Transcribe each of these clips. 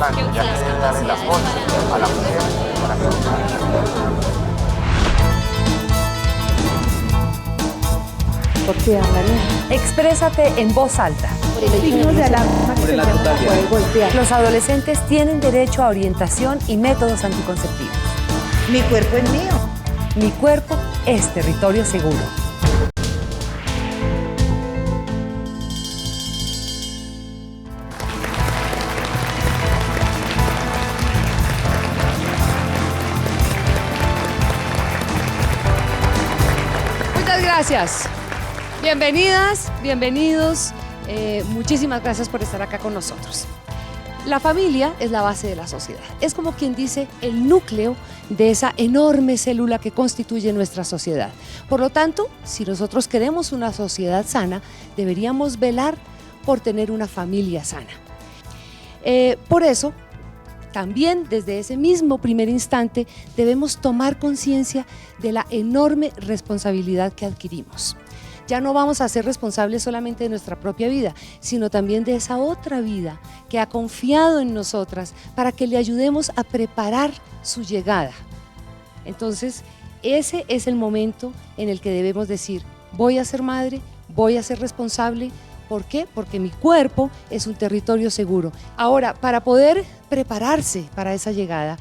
importante, ya que debe dar el apoyo a la mujer para que Exprésate en voz alta. Signos de alarma que la puede golpear. Los adolescentes tienen derecho a orientación y métodos anticonceptivos. Mi cuerpo es mío. Mi cuerpo es territorio seguro. Muchas gracias. Bienvenidas, bienvenidos. Muchísimas gracias por estar acá con nosotros. La familia es la base de la sociedad. Es como quien dice el núcleo de esa enorme célula que constituye nuestra sociedad. Por lo tanto, si nosotros queremos una sociedad sana, deberíamos velar por tener una familia sana. Por eso, también desde ese mismo primer instante debemos tomar conciencia de la enorme responsabilidad que adquirimos. Ya no vamos a ser responsables solamente de nuestra propia vida, sino también de esa otra vida que ha confiado en nosotras para que le ayudemos a preparar su llegada. Entonces, ese es el momento en el que debemos decir, voy a ser madre, voy a ser responsable. ¿Por qué? Porque mi cuerpo es un territorio seguro. Ahora, para poder prepararse para esa llegada,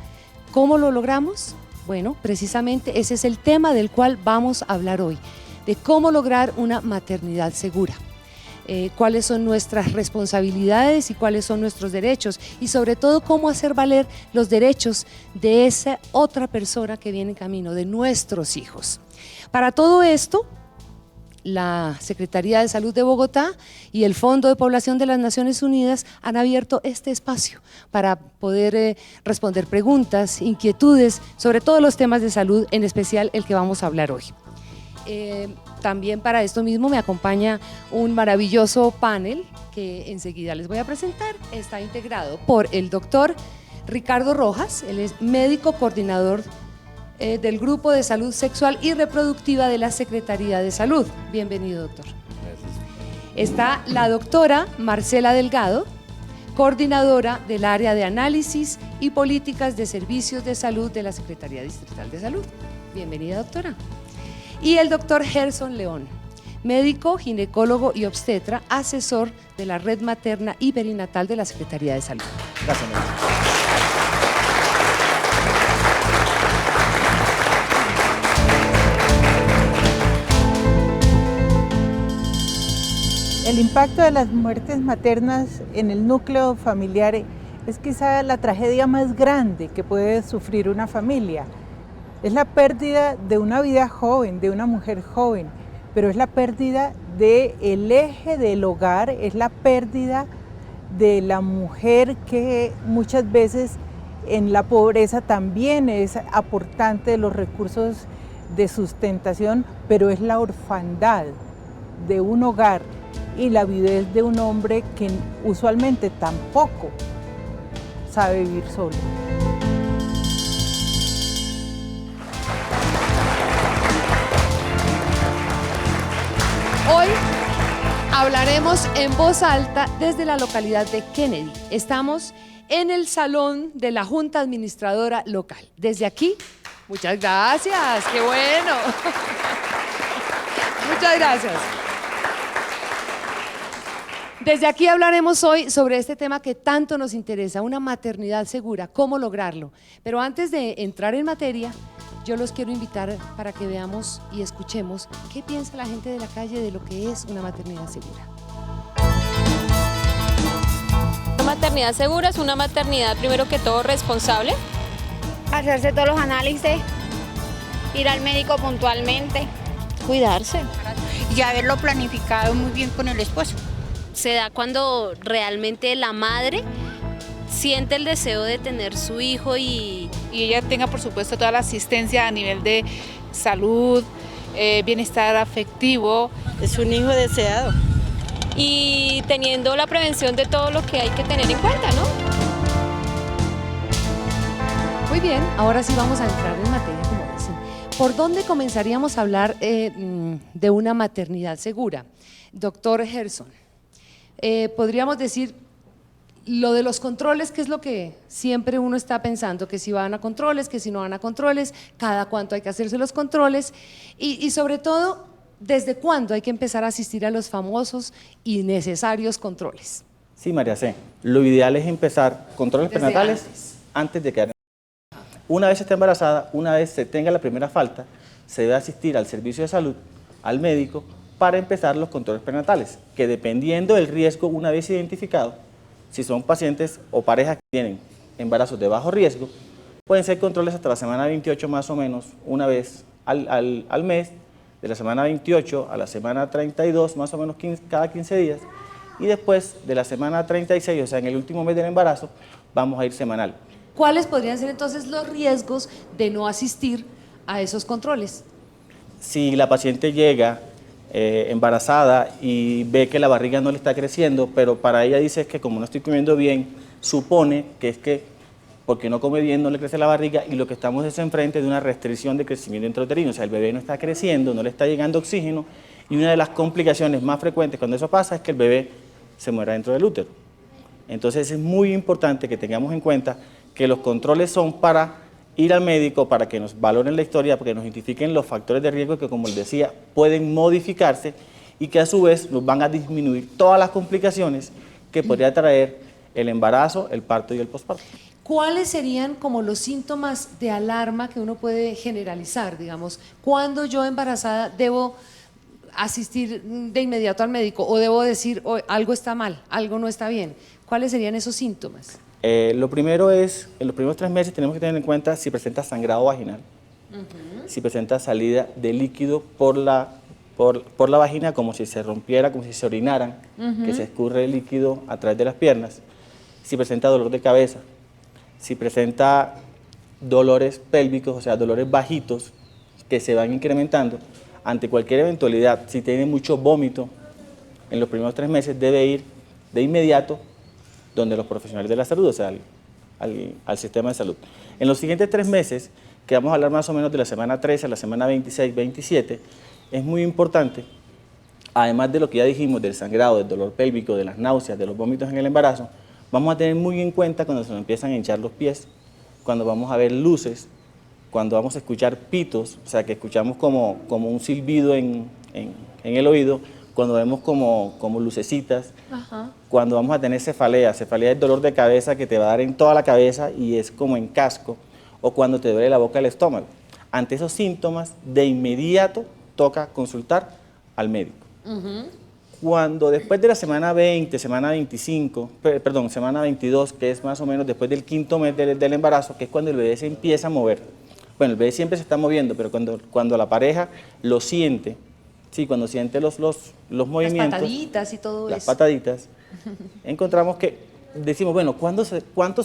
¿cómo lo logramos? Bueno, precisamente ese es el tema del cual vamos a hablar hoy, de cómo lograr una maternidad segura. Cuáles son nuestras responsabilidades y cuáles son nuestros derechos y sobre todo cómo hacer valer los derechos de esa otra persona que viene en camino, de nuestros hijos. Para todo esto, la Secretaría de Salud de Bogotá y el Fondo de Población de las Naciones Unidas han abierto este espacio para poder responder preguntas, inquietudes sobre todos los temas de salud, en especial el que vamos a hablar hoy. También para esto mismo me acompaña un maravilloso panel que enseguida les voy a presentar. Está integrado por el doctor Ricardo Rojas, él es médico coordinador del Grupo de Salud Sexual y Reproductiva de la Secretaría de Salud. Bienvenido, doctor. Gracias. Está la doctora Marcela Delgado, coordinadora del área de análisis y políticas de servicios de salud de la Secretaría Distrital de Salud. Bienvenida, doctora. Y el doctor Gerson León, médico, ginecólogo y obstetra, asesor de la Red Materna y Perinatal de la Secretaría de Salud. Gracias, médico. El impacto de las muertes maternas en el núcleo familiar es quizá la tragedia más grande que puede sufrir una familia. Es la pérdida de una vida joven, de una mujer joven, pero es la pérdida del eje del hogar, es la pérdida de la mujer que muchas veces en la pobreza también es aportante de los recursos de sustentación, pero es la orfandad de un hogar y la viudez de un hombre que usualmente tampoco sabe vivir solo. Hoy hablaremos en voz alta desde la localidad de Kennedy. Estamos en el salón de la Junta Administradora Local. Desde aquí, muchas gracias, qué bueno. Muchas gracias. Desde aquí hablaremos hoy sobre este tema que tanto nos interesa, una maternidad segura, cómo lograrlo. Pero antes de entrar en materia, yo los quiero invitar para que veamos y escuchemos qué piensa la gente de la calle de lo que es una maternidad segura. Una maternidad segura es una maternidad, primero que todo, responsable. Hacerse todos los análisis, ir al médico puntualmente. Cuidarse. Y haberlo planificado muy bien con el esposo. Se da cuando realmente la madre siente el deseo de tener su hijo y ella tenga, por supuesto, toda la asistencia a nivel de salud, bienestar afectivo. Es un hijo deseado. Y teniendo la prevención de todo lo que hay que tener en cuenta, ¿no? Muy bien, ahora sí vamos a entrar en materia, como dicen. ¿Por dónde comenzaríamos a hablar de una maternidad segura? Doctor Gerson, podríamos decir, Lo de los controles, ¿qué es lo que siempre uno está pensando? Que si van a controles, que si no van a controles, cada cuánto hay que hacerse los controles y sobre todo, ¿desde cuándo hay que empezar a asistir a los famosos y necesarios controles? Sí, María C. Lo ideal es empezar controles Desde prenatales antes de quedar embarazada. Una vez esté embarazada, una vez se tenga la primera falta, se debe asistir al servicio de salud, al médico, para empezar los controles prenatales, que dependiendo del riesgo, una vez identificado, si son pacientes o parejas que tienen embarazos de bajo riesgo, pueden ser controles hasta la semana 28 más o menos, una vez al mes, de la semana 28 a la semana 32, más o menos cada 15 días, y después de la semana 36, o sea, en el último mes del embarazo, vamos a ir semanal. ¿Cuáles podrían ser entonces los riesgos de no asistir a esos controles? Si la paciente llega embarazada y ve que la barriga no le está creciendo, pero para ella dice que como no estoy comiendo bien, supone que es que porque no come bien no le crece la barriga y lo que estamos es enfrente de una restricción de crecimiento intrauterino, o sea, el bebé no está creciendo, no le está llegando oxígeno y una de las complicaciones más frecuentes cuando eso pasa es que el bebé se muera dentro del útero. Entonces es muy importante que tengamos en cuenta que los controles son para ir al médico, para que nos valoren la historia, para que nos identifiquen los factores de riesgo que, como les decía, pueden modificarse y que a su vez nos van a disminuir todas las complicaciones que podría traer el embarazo, el parto y el posparto. ¿Cuáles serían como los síntomas de alarma que uno puede generalizar? Digamos, ¿cuándo yo embarazada debo asistir de inmediato al médico o debo decir oh, algo está mal, algo no está bien? ¿Cuáles serían esos síntomas? Lo primero es, en los primeros 3 meses tenemos que tener en cuenta si presenta sangrado vaginal, si presenta salida de líquido por la vagina, como si se rompiera, como si se orinaran, que se escurre el líquido a través de las piernas, si presenta dolor de cabeza, si presenta dolores pélvicos, o sea, dolores bajitos que se van incrementando, ante cualquier eventualidad, si tiene mucho vómito en los primeros 3 meses, debe ir de inmediato donde los profesionales de la salud, o sea, al sistema de salud. En los siguientes 3 meses, que vamos a hablar más o menos de la semana 13 a la semana 26, 27, es muy importante, además de lo que ya dijimos, del sangrado, del dolor pélvico, de las náuseas, de los vómitos en el embarazo, vamos a tener muy en cuenta cuando se nos empiezan a hinchar los pies, cuando vamos a ver luces, cuando vamos a escuchar pitos, o sea, que escuchamos como un silbido en el oído, cuando vemos como lucecitas, cuando vamos a tener cefalea. Cefalea es dolor de cabeza que te va a dar en toda la cabeza y es como en casco, o cuando te duele la boca, el estómago. Ante esos síntomas, de inmediato toca consultar al médico. Cuando después de la semana 20, semana 25, perdón, semana 22, que es más o menos después del 5.º mes del embarazo, que es cuando el bebé se empieza a mover. Bueno, el bebé siempre se está moviendo, pero cuando la pareja lo siente, sí, cuando siente los movimientos, las pataditas y todo las eso. pataditas, encontramos que decimos, bueno, ¿cuánto se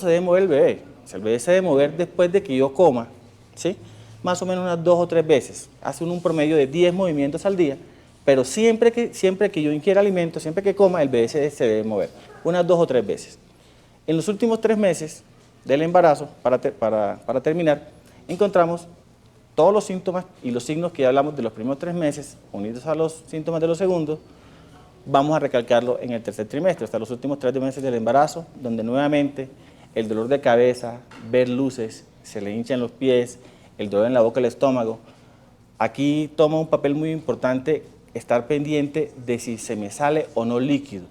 debe mover el bebé? O sea, el bebé se debe mover después de que yo coma, ¿sí? Más o menos unas 2 o 3 veces. Hace un promedio de 10 movimientos al día, pero siempre que yo ingiera alimento, siempre que coma, el bebé se debe mover, unas 2 o 3 veces. En los últimos 3 meses del embarazo, para terminar, encontramos todos los síntomas y los signos que ya hablamos de los primeros 3 meses, unidos a los síntomas de los segundos, vamos a recalcarlo en el tercer trimestre, hasta los últimos 3 meses del embarazo, donde nuevamente el dolor de cabeza, ver luces, se le hinchan los pies, el dolor en la boca, el estómago. Aquí toma un papel muy importante estar pendiente de si se me sale o no líquido,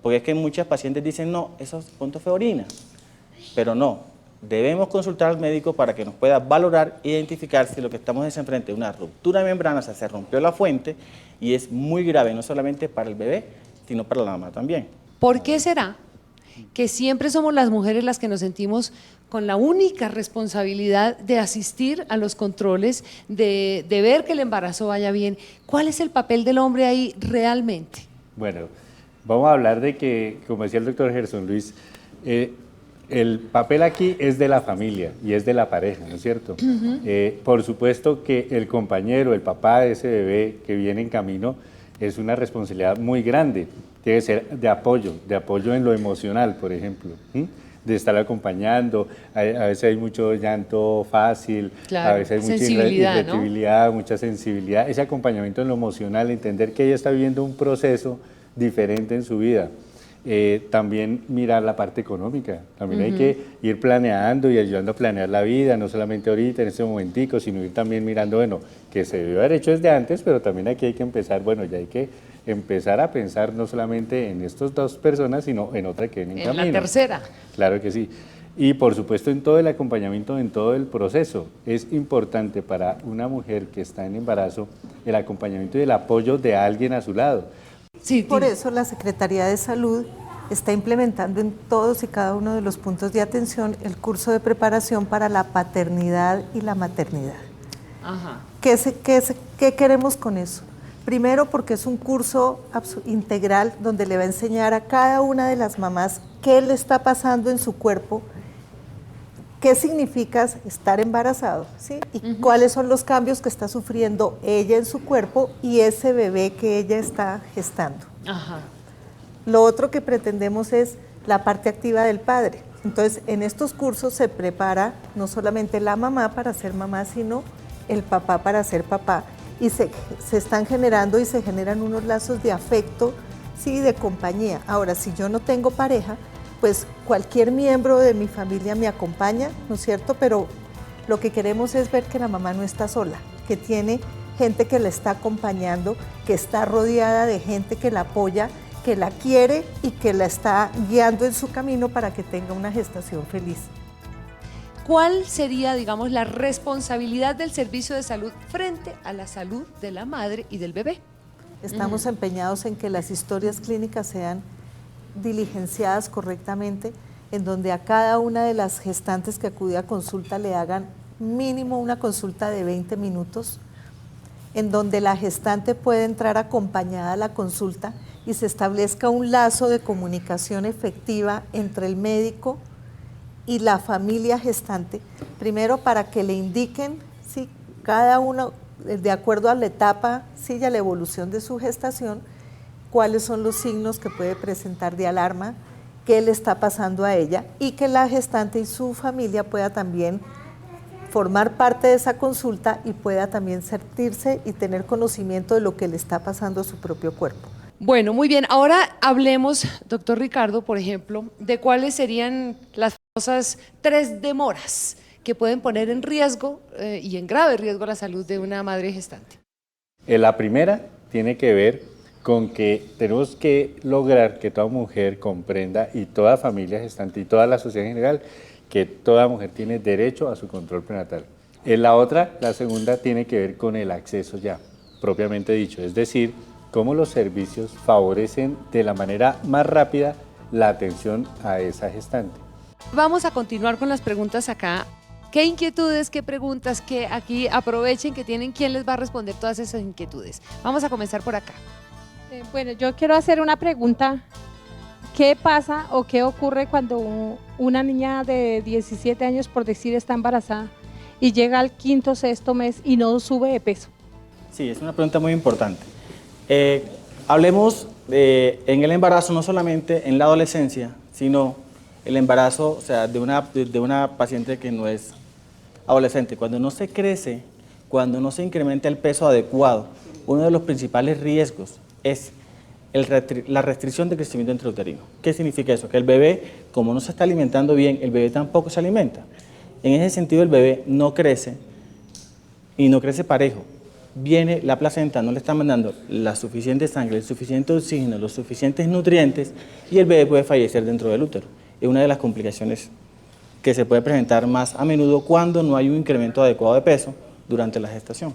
porque es que muchas pacientes dicen, no, eso punto fue orina, pero no. Debemos consultar al médico para que nos pueda valorar e identificar si lo que estamos es enfrente de una ruptura de membrana, o sea, se rompió la fuente y es muy grave, no solamente para el bebé, sino para la mamá también. ¿Por qué será que siempre somos las mujeres las que nos sentimos con la única responsabilidad de asistir a los controles, de ver que el embarazo vaya bien? ¿Cuál es el papel del hombre ahí realmente? Bueno, vamos a hablar de que, como decía el doctor Gerson Luis, el papel aquí es de la familia y es de la pareja, ¿no es cierto? Por supuesto que el compañero, el papá de ese bebé que viene en camino, es una responsabilidad muy grande. Debe ser de apoyo en lo emocional, por ejemplo, de estar acompañando. A veces hay mucho llanto fácil, claro, a veces hay mucha irritabilidad, ¿no? Mucha sensibilidad. Ese acompañamiento en lo emocional, entender que ella está viviendo un proceso diferente en su vida. También mirar la parte económica, también hay que ir planeando y ayudando a planear la vida, no solamente ahorita, en este momentico, sino ir también mirando, bueno, que se debió haber hecho desde antes, pero también aquí hay que empezar, bueno, ya hay que empezar a pensar no solamente en estas dos personas, sino en otra que viene en camino. En la tercera. Claro que sí. Y por supuesto en todo el acompañamiento, en todo el proceso. Es importante para una mujer que está en embarazo el acompañamiento y el apoyo de alguien a su lado. Sí, Por eso la Secretaría de Salud está implementando en todos y cada uno de los puntos de atención el curso de preparación para la paternidad y la maternidad. Ajá. ¿Qué queremos con eso? Primero, porque es un curso integral donde le va a enseñar a cada una de las mamás qué le está pasando en su cuerpo, qué significa estar embarazado, ¿sí? Y cuáles son los cambios que está sufriendo ella en su cuerpo y ese bebé que ella está gestando. Ajá. Lo otro que pretendemos es la parte activa del padre. Entonces, en estos cursos se prepara no solamente la mamá para ser mamá, sino el papá para ser papá. Y se están generando y se generan unos lazos de afecto, sí, de compañía. Ahora, si yo no tengo pareja, pues cualquier miembro de mi familia me acompaña, ¿no es cierto? Pero lo que queremos es ver que la mamá no está sola, que tiene gente que la está acompañando, que está rodeada de gente que la apoya, que la quiere y que la está guiando en su camino para que tenga una gestación feliz. ¿Cuál sería, digamos, la responsabilidad del servicio de salud frente a la salud de la madre y del bebé? Estamos empeñados en que las historias clínicas sean diligenciadas correctamente, en donde a cada una de las gestantes que acude a consulta le hagan mínimo una consulta de 20 minutos, en donde la gestante puede entrar acompañada a la consulta y se establezca un lazo de comunicación efectiva entre el médico y la familia gestante, primero para que le indiquen, ¿sí?, cada uno de acuerdo a la etapa, ¿sí?, y a la evolución de su gestación, cuáles son los signos que puede presentar de alarma, qué le está pasando a ella y que la gestante y su familia pueda también formar parte de esa consulta y pueda también sentirse y tener conocimiento de lo que le está pasando a su propio cuerpo. Bueno, muy bien. Ahora hablemos, doctor Ricardo, por ejemplo, de cuáles serían las famosas 3 demoras que pueden poner en riesgo y en grave riesgo la salud de una madre gestante. La primera tiene que ver con que tenemos que lograr que toda mujer comprenda y toda familia gestante y toda la sociedad en general que toda mujer tiene derecho a su control prenatal. La otra, la segunda, tiene que ver con el acceso ya, propiamente dicho, es decir, cómo los servicios favorecen de la manera más rápida la atención a esa gestante. Vamos a continuar con las preguntas acá. ¿Qué inquietudes, qué preguntas, que aquí aprovechen que tienen quién les va a responder todas esas inquietudes? Vamos a comenzar por acá. Bueno, yo quiero hacer una pregunta. ¿Qué pasa o qué ocurre cuando una niña de 17 años, por decir, está embarazada y llega al 5º, 6º mes y no sube de peso? Sí, es una pregunta muy importante. Hablemos en el embarazo, no solamente en la adolescencia, sino el embarazo, o sea, de una paciente que no es adolescente. Cuando no se crece, cuando no se incrementa el peso adecuado, uno de los principales riesgos es la restricción de crecimiento intrauterino. ¿Qué significa eso? Que el bebé, como no se está alimentando bien, el bebé tampoco se alimenta. En ese sentido, el bebé no crece y no crece parejo. Viene la placenta, no le está mandando la suficiente sangre, el suficiente oxígeno, los suficientes nutrientes y el bebé puede fallecer dentro del útero. Es una de las complicaciones que se puede presentar más a menudo cuando no hay un incremento adecuado de peso durante la gestación.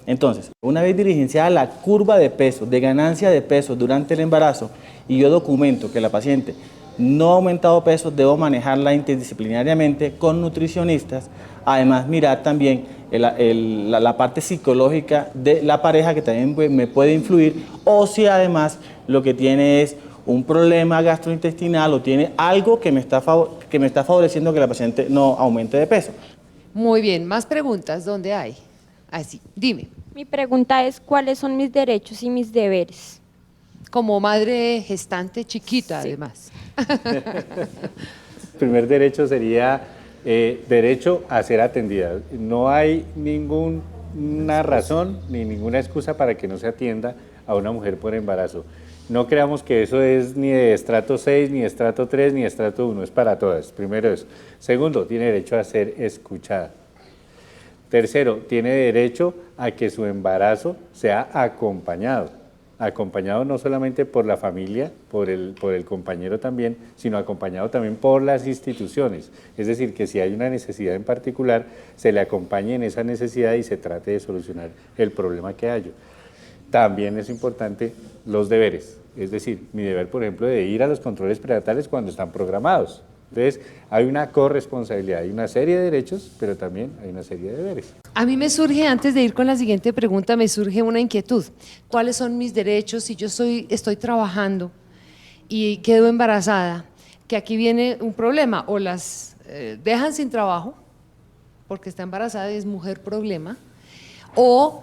Entonces, una vez dirigenciada la curva de peso, de ganancia de peso durante el embarazo, y yo documento que la paciente no ha aumentado peso, debo manejarla interdisciplinariamente con nutricionistas, además mirar también la parte psicológica de la pareja que también me puede influir, o si además lo que tiene es un problema gastrointestinal o tiene algo que me está favoreciendo que la paciente no aumente de peso. Muy bien, más preguntas, ¿dónde hay? Así, dime. Mi pregunta es, ¿cuáles son mis derechos y mis deberes? Como madre gestante chiquita, sí, además. El primer derecho sería derecho a ser atendida. No hay ninguna razón ni ninguna excusa para que no se atienda a una mujer por embarazo. No creamos que eso es ni de estrato 6, ni de estrato 3, ni de estrato 1, es para todas. Primero eso. Segundo, tiene derecho a ser escuchada. Tercero, tiene derecho a que su embarazo sea acompañado. Acompañado no solamente por la familia, por el compañero también, sino acompañado también por las instituciones. Es decir, que si hay una necesidad en particular, se le acompañe en esa necesidad y se trate de solucionar el problema que haya. También es importante los deberes, es decir, mi deber, por ejemplo, de ir a los controles prenatales cuando están programados. Entonces, hay una corresponsabilidad, hay una serie de derechos, pero también hay una serie de deberes. A mí me surge, antes de ir con la siguiente pregunta, me surge una inquietud. ¿Cuáles son mis derechos si yo estoy trabajando y quedo embarazada? Que aquí viene un problema, o las dejan sin trabajo, porque está embarazada y es mujer problema, o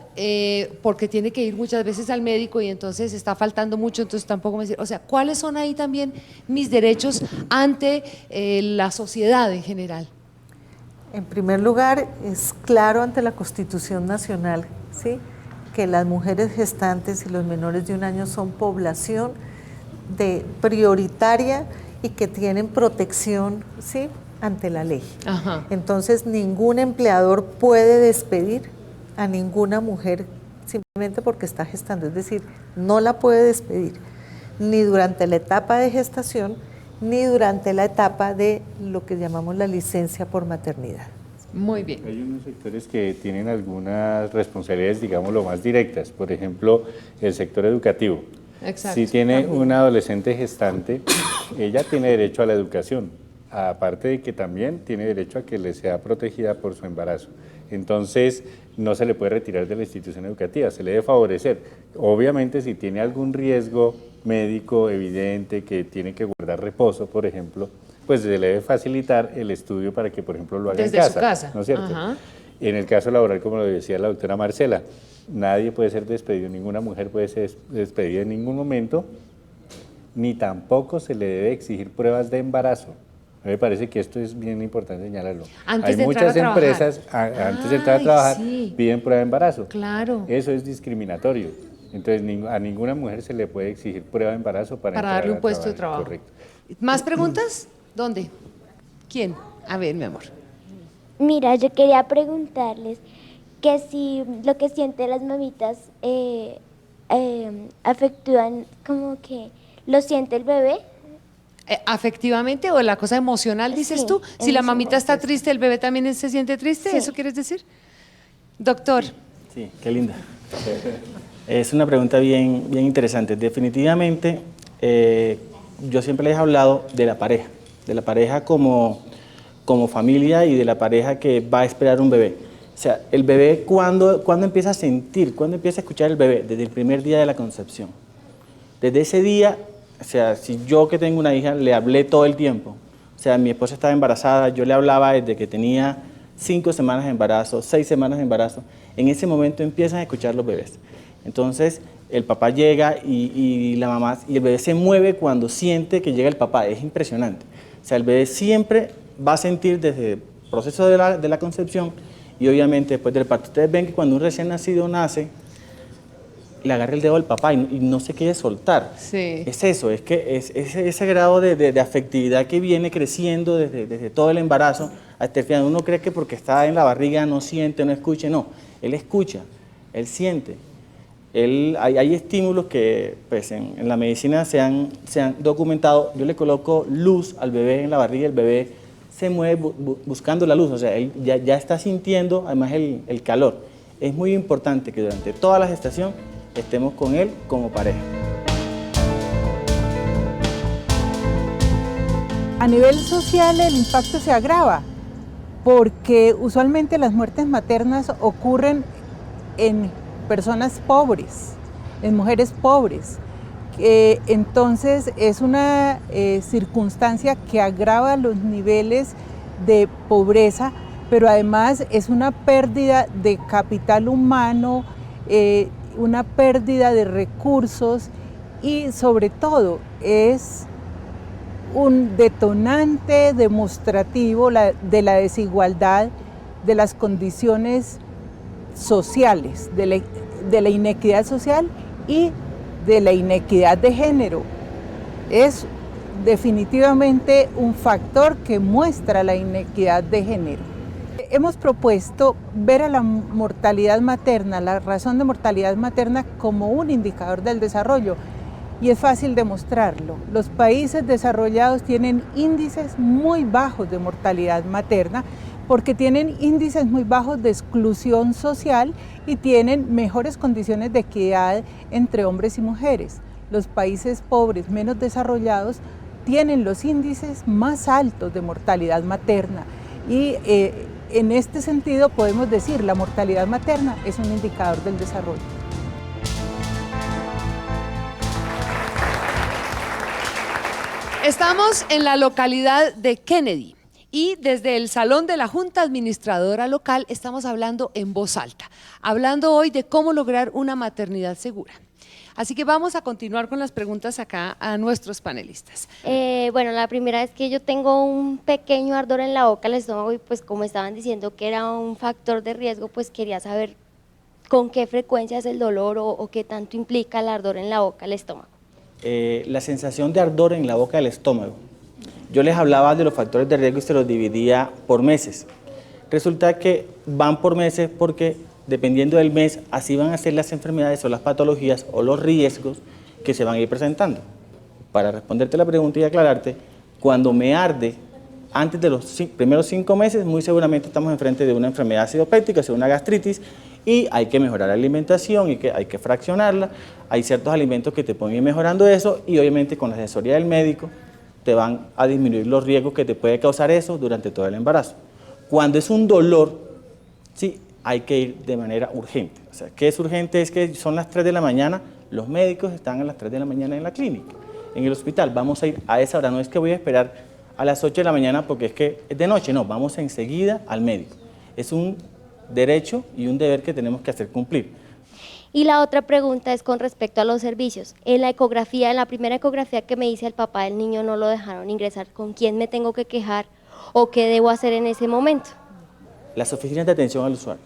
porque tiene que ir muchas veces al médico y entonces está faltando mucho, entonces tampoco me sirve. O sea, ¿cuáles son ahí también mis derechos ante la sociedad en general? En primer lugar, es claro ante la Constitución Nacional, ¿sí?, que las mujeres gestantes y los menores de 1 año son población prioritaria y que tienen protección, ¿sí?, ante la ley. Ajá. Entonces, ningún empleador puede despedir a ninguna mujer simplemente porque está gestando, es decir, no la puede despedir ni durante la etapa de gestación ni durante la etapa de lo que llamamos la licencia por maternidad. Muy bien. Hay unos sectores que tienen algunas responsabilidades, digámoslo, más directas, por ejemplo, el sector educativo. Exacto. Si tiene una adolescente gestante, ella tiene derecho a la educación, aparte de que también tiene derecho a que le sea protegida por su embarazo. Entonces, no se le puede retirar de la institución educativa, se le debe favorecer. Obviamente, si tiene algún riesgo médico evidente, que tiene que guardar reposo, por ejemplo, pues se le debe facilitar el estudio para que, por ejemplo, lo haga desde en casa. su casa. ¿No es cierto? Ajá. En el caso laboral, como lo decía la doctora Marcela, nadie puede ser despedido, ninguna mujer puede ser despedida en ningún momento, ni tampoco se le debe exigir pruebas de embarazo. A mí me parece que esto es bien importante señalarlo. Antes Hay de muchas entrar a trabajar. empresas, antes de entrar a trabajar, Sí. piden prueba de embarazo. Claro. Eso es discriminatorio. Entonces, a ninguna mujer se le puede exigir prueba de embarazo para entrar darle un a puesto de trabajar. trabajo. Correcto. ¿Más preguntas? ¿Dónde? ¿Quién? A ver, mi amor. Mira, yo quería preguntarles que si lo que sienten las mamitas afectúan, como que lo siente el bebé. ¿Afectivamente o la cosa emocional, dices Sí, tú? Si la mamita está emocional. triste, ¿el bebé también se siente triste? Sí. ¿Eso quieres decir? Doctor. Sí, qué linda. Es una pregunta bien interesante. Definitivamente, yo siempre les he hablado de la pareja como familia y de la pareja que va a esperar un bebé. O sea, el bebé, ¿cuándo empieza a sentir? ¿Cuándo empieza a escuchar el bebé? Desde el primer día de la concepción. Desde ese día, o sea, si yo que tengo una hija le hablé todo el tiempo, o sea, mi esposa estaba embarazada, yo le hablaba desde que tenía 5 semanas de embarazo, 6 semanas de embarazo, en ese momento empiezan a escuchar los bebés. Entonces, el papá llega y la mamá, y el bebé se mueve cuando siente que llega el papá, es impresionante. O sea, el bebé siempre va a sentir desde el proceso de la concepción y obviamente después del parto. Ustedes ven que cuando un recién nacido nace, le agarra el dedo al papá y no se quiere soltar. Sí. Es eso, es que es ese grado de afectividad que viene creciendo desde todo el embarazo hasta el final. Uno cree que porque está en la barriga no siente, no escucha, no. Él escucha, él siente. Hay estímulos que pues, en la medicina se han documentado. Yo le coloco luz al bebé en la barriga, el bebé se mueve buscando la luz, o sea, él ya está sintiendo además el calor. Es muy importante que durante toda la gestación estemos con él como pareja. A nivel social el impacto se agrava porque usualmente las muertes maternas ocurren en personas pobres, en mujeres pobres. Entonces es una circunstancia que agrava los niveles de pobreza, pero además es una pérdida de capital humano, una pérdida de recursos y sobre todo es un detonante demostrativo de la desigualdad, de las condiciones sociales, de la inequidad social y de la inequidad de género. Es definitivamente un factor que muestra la inequidad de género. Hemos propuesto ver a la mortalidad materna, la razón de mortalidad materna, como un indicador del desarrollo, y es fácil demostrarlo. Los países desarrollados tienen índices muy bajos de mortalidad materna porque tienen índices muy bajos de exclusión social y tienen mejores condiciones de equidad entre hombres y mujeres. Los países pobres, menos desarrollados, tienen los índices más altos de mortalidad materna y en este sentido podemos decir la mortalidad materna es un indicador del desarrollo. Estamos en la localidad de Kennedy y desde el Salón de la Junta Administradora Local estamos hablando en voz alta, hablando hoy de cómo lograr una maternidad segura. Así que vamos a continuar con las preguntas acá a nuestros panelistas. Bueno, la primera es que yo tengo un pequeño ardor en la boca, el estómago, y pues como estaban diciendo que era un factor de riesgo, pues quería saber con qué frecuencia es el dolor o qué tanto implica el ardor en la boca, el estómago. La sensación de ardor en la boca del estómago. Yo les hablaba de los factores de riesgo y se los dividía por meses. Resulta que van por meses porque dependiendo del mes, así van a ser las enfermedades o las patologías o los riesgos que se van a ir presentando. Para responderte la pregunta y aclararte, cuando me arde antes de los primeros 5 meses, muy seguramente estamos enfrente de una enfermedad acidopéctica, o sea, una gastritis, y hay que mejorar la alimentación y hay que fraccionarla. Hay ciertos alimentos que te pueden ir mejorando eso y obviamente con la asesoría del médico te van a disminuir los riesgos que te puede causar eso durante todo el embarazo. Cuando es un dolor, sí, hay que ir de manera urgente. O sea, ¿qué es urgente? Es que son las 3 de la mañana, los médicos están a las 3 de la mañana en la clínica, en el hospital. Vamos a ir a esa hora, no es que voy a esperar a las 8 de la mañana porque es que es de noche, no, vamos enseguida al médico. Es un derecho y un deber que tenemos que hacer cumplir. Y la otra pregunta es con respecto a los servicios. En la ecografía, en la primera ecografía que me hice, al papá del niño no lo dejaron ingresar. ¿Con quién me tengo que quejar o qué debo hacer en ese momento? Las oficinas de atención al usuario.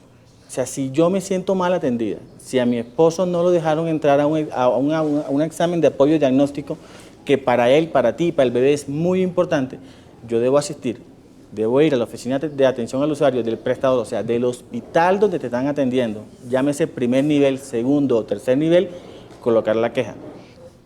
O sea, si yo me siento mal atendida, si a mi esposo no lo dejaron entrar a un examen de apoyo diagnóstico, que para él, para ti, para el bebé es muy importante, yo debo asistir. Debo ir a la oficina de atención al usuario del prestador, o sea, del hospital donde te están atendiendo, llámese primer nivel, segundo o tercer nivel, colocar la queja.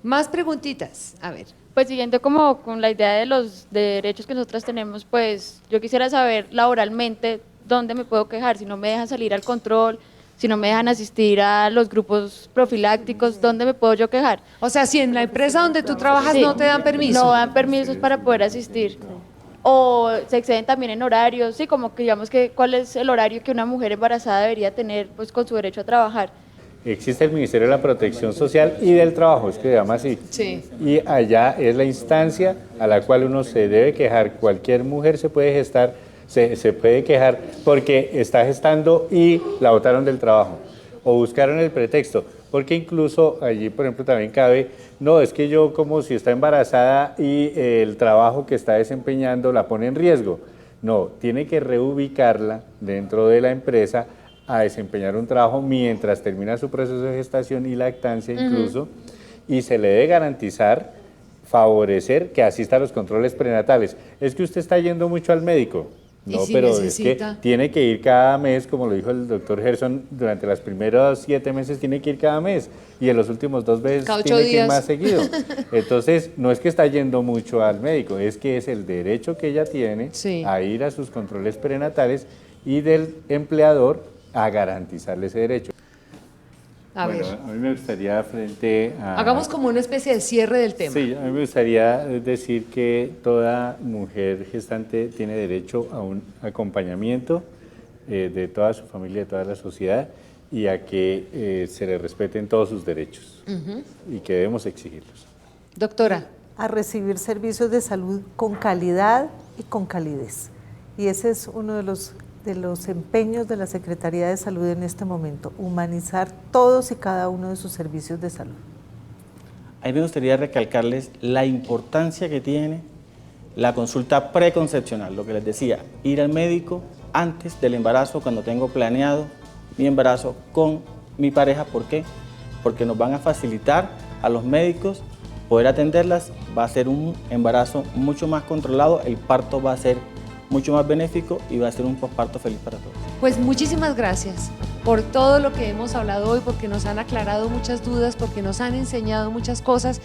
Más preguntitas, a ver. Pues siguiendo como con la idea de los derechos que nosotras tenemos, pues yo quisiera saber laboralmente dónde me puedo quejar, si no me dejan salir al control, si no me dejan asistir a los grupos profilácticos, ¿dónde me puedo yo quejar? O sea, si en la empresa donde tú trabajas no te dan permiso. No dan permisos para poder asistir. O se exceden también en horarios, sí, como que digamos que cuál es el horario que una mujer embarazada debería tener pues con su derecho a trabajar. Existe el Ministerio de la Protección Social y del Trabajo, es que se llama así. Sí. Y allá es la instancia a la cual uno se debe quejar. Cualquier mujer se puede gestar, se puede quejar porque está gestando y la botaron del trabajo o buscaron el pretexto. Porque incluso allí, por ejemplo, también cabe, no, es que yo como si está embarazada y el trabajo que está desempeñando la pone en riesgo. No, tiene que reubicarla dentro de la empresa a desempeñar un trabajo mientras termina su proceso de gestación y lactancia incluso, y se le debe garantizar, favorecer que asista a los controles prenatales. Es que usted está yendo mucho al médico. No, si pero necesita? es que tiene que ir cada mes, como lo dijo el doctor Gerson, durante los primeros 7 meses tiene que ir cada mes y en los últimos 2 meses tiene que ir más seguido. Entonces, no es que está yendo mucho al médico, es que es el derecho que ella tiene a ir a sus controles prenatales y del empleador a garantizarle ese derecho. A ver. A mí me gustaría frente a... Hagamos como una especie de cierre del tema. Sí, a mí me gustaría decir que toda mujer gestante tiene derecho a un acompañamiento de toda su familia, de toda la sociedad y a que se le respeten todos sus derechos y que debemos exigirlos. Doctora. A recibir servicios de salud con calidad y con calidez. Y ese es uno de los empeños de la Secretaría de Salud en este momento, humanizar todos y cada uno de sus servicios de salud. A mí me gustaría recalcarles la importancia que tiene la consulta preconcepcional, lo que les decía, ir al médico antes del embarazo, cuando tengo planeado mi embarazo con mi pareja. ¿Por qué? Porque nos van a facilitar a los médicos, poder atenderlas, va a ser un embarazo mucho más controlado, el parto va a ser mucho más benéfico y va a ser un posparto feliz para todos. Pues muchísimas gracias por todo lo que hemos hablado hoy, porque nos han aclarado muchas dudas, porque nos han enseñado muchas cosas.